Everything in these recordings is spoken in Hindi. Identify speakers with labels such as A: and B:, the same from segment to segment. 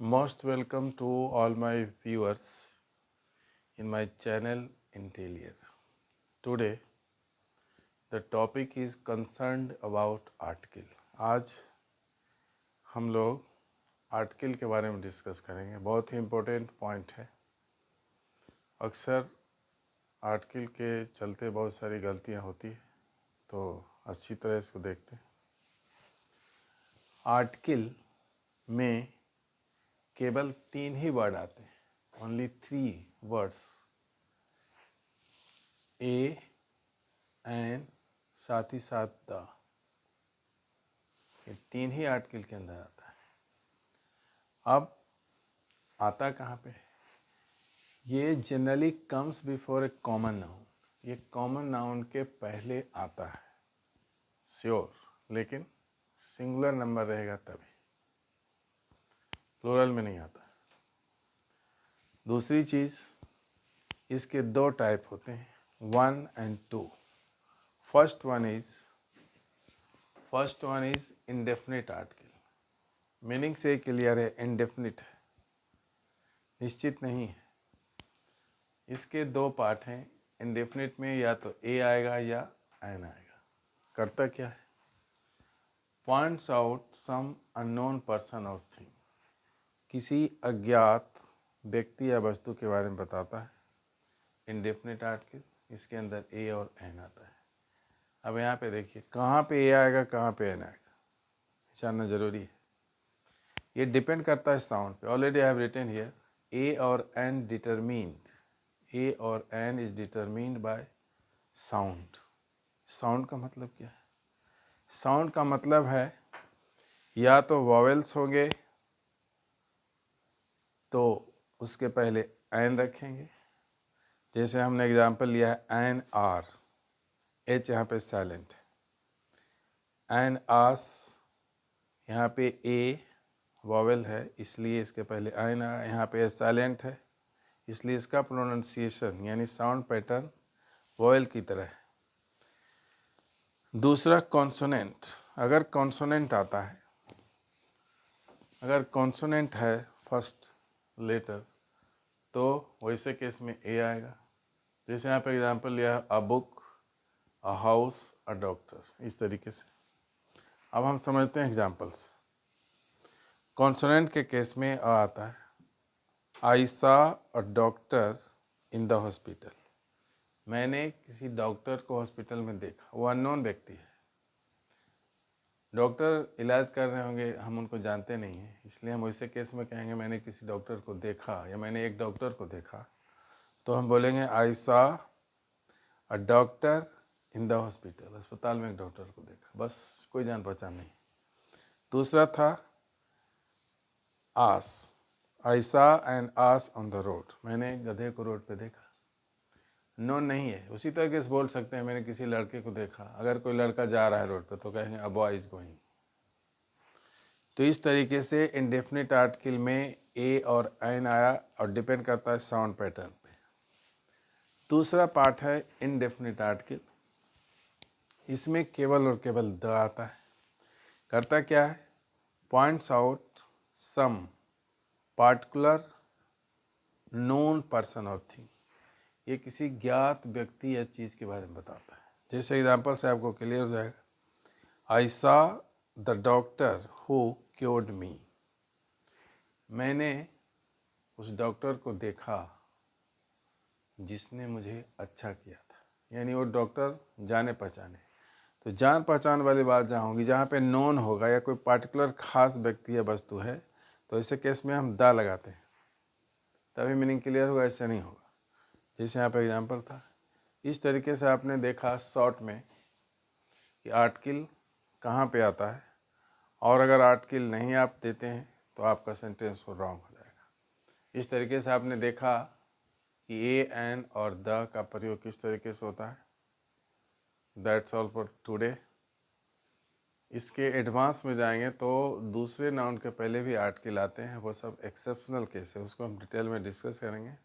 A: Most welcome to all my viewers in my channel Intellier. Today the topic is concerned about article. आज हम लोग आर्टिकल के बारे में डिस्कस करेंगे। बहुत ही इम्पोर्टेंट पॉइंट है। अक्सर आर्टिकल के चलते बहुत सारी गलतियां होती है, तो अच्छी तरह इसको देखते हैं। आर्टिकल में केवल 3 ही वर्ड आते हैं, ओनली 3 वर्ड्स, ए एंड साथ ही साथ द। ये 3 ही आर्टिकल के अंदर आता है। अब आता कहाँ पे? ये generally comes before A common noun. ये कॉमन नाउन के पहले आता है, श्योर, लेकिन सिंगुलर नंबर रहेगा तभी, प्लूरल में नहीं आता। दूसरी चीज़, इसके 2 टाइप होते हैं, 1 and 2। First one is indefinite article. Meaning से क्लियर है, इंडेफिनिट है, निश्चित नहीं है। इसके 2 पार्ट हैं। इंडेफिनिट में या तो ए आएगा या एन आएगा। करता क्या है? Points out some unknown person और थिंग। किसी अज्ञात व्यक्ति या वस्तु के बारे में बताता है। इंडेफिनिट आर्टिकल, इसके अंदर ए और एन आता है। अब यहाँ पे देखिए, कहाँ पे ए आएगा, कहाँ पे एन आएगा, जानना जरूरी है। ये डिपेंड करता है साउंड पे। Already I have written here, a और एन डिटरमिन्ड, ए और an is determined by sound. Sound का मतलब क्या है? साउंड का मतलब है या तो वॉवेल्स होंगे तो उसके पहले एन रखेंगे। जैसे हमने एग्जांपल लिया है एन आर, एच यहाँ पे साइलेंट है। एन आस, यहाँ पे ए वॉवेल है, इसलिए इसके पहले एन आया। यहाँ पे एच साइलेंट है, इसलिए इसका प्रोनाउंसिएशन यानी साउंड पैटर्न वॉवेल की तरह है। दूसरा कॉन्सोनेंट। अगर कॉन्सोनेंट आता है, अगर कॉन्सोनेंट है फर्स्ट लेटर, तो वैसे केस में ए आएगा। जैसे यहाँ पे एग्जांपल लिया, a book, a house, a doctor, इस तरीके से। अब हम समझते हैं एग्जांपल्स। कॉन्सोनेंट के केस में अ आता है। I saw a doctor in the hospital. मैंने किसी डॉक्टर को हॉस्पिटल में देखा। वो अननोन व्यक्ति है। डॉक्टर इलाज कर रहे होंगे, हम उनको जानते नहीं हैं, इसलिए हम वैसे केस में कहेंगे मैंने किसी डॉक्टर को देखा या मैंने एक डॉक्टर को देखा, तो हम बोलेंगे I saw a doctor in the hospital. अस्पताल में एक डॉक्टर को देखा, बस, कोई जान पहचान नहीं। दूसरा था ass, I saw an ass on the road. मैंने गधे को रोड पे देखा, नोन नहीं है। उसी तरीके से बोल सकते हैं मैंने किसी लड़के को देखा। अगर कोई लड़का जा रहा है रोड पे तो कहेंगे अ बॉय इज गोइंग। तो इस तरीके से इंडेफिनिट आर्टिकल में ए और एन आया और डिपेंड करता है साउंड पैटर्न पे। दूसरा पार्ट है इनडेफिनिट आर्टिकल। इसमें केवल और केवल द आता है। करता क्या है? Points out some particular known person और थिंग। ये किसी ज्ञात व्यक्ति या चीज़ के बारे में बताता है। जैसे एग्जांपल से आपको क्लियर हो जाएगा। I saw the doctor who cured me. मैंने उस डॉक्टर को देखा जिसने मुझे अच्छा किया था। यानी वो डॉक्टर जाने पहचाने। तो जान पहचान वाली बात जहाँ होगी, जहाँ पे नोन होगा या कोई पार्टिकुलर खास व्यक्ति या वस्तु है, तो ऐसे केस में हम दा लगाते हैं, तभी मीनिंग क्लियर होगा, ऐसे नहीं होगा। जैसे यहाँ पे एग्जांपल था। इस तरीके से आपने देखा शॉर्ट में कि आर्टिकल कहाँ पे आता है, और अगर आर्टिकल नहीं आप देते हैं तो आपका सेंटेंस रॉन्ग हो जाएगा। इस तरीके से आपने देखा कि ए एन और द का प्रयोग किस तरीके से होता है। That's all for today. इसके एडवांस में जाएंगे तो दूसरे नाउन के पहले भी आर्टिकल आते हैं, वो सब एक्सेप्शनल केस है, उसको हम डिटेल में डिस्कस करेंगे।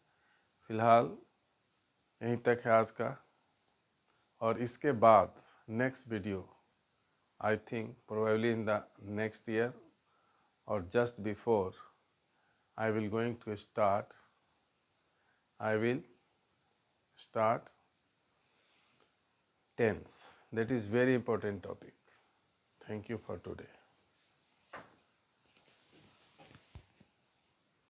A: फिलहाल यहीं तक है आज का, और इसके बाद next video I think probably in the next year और just before I will going to start. I will start tense. That is very important topic. Thank you for today.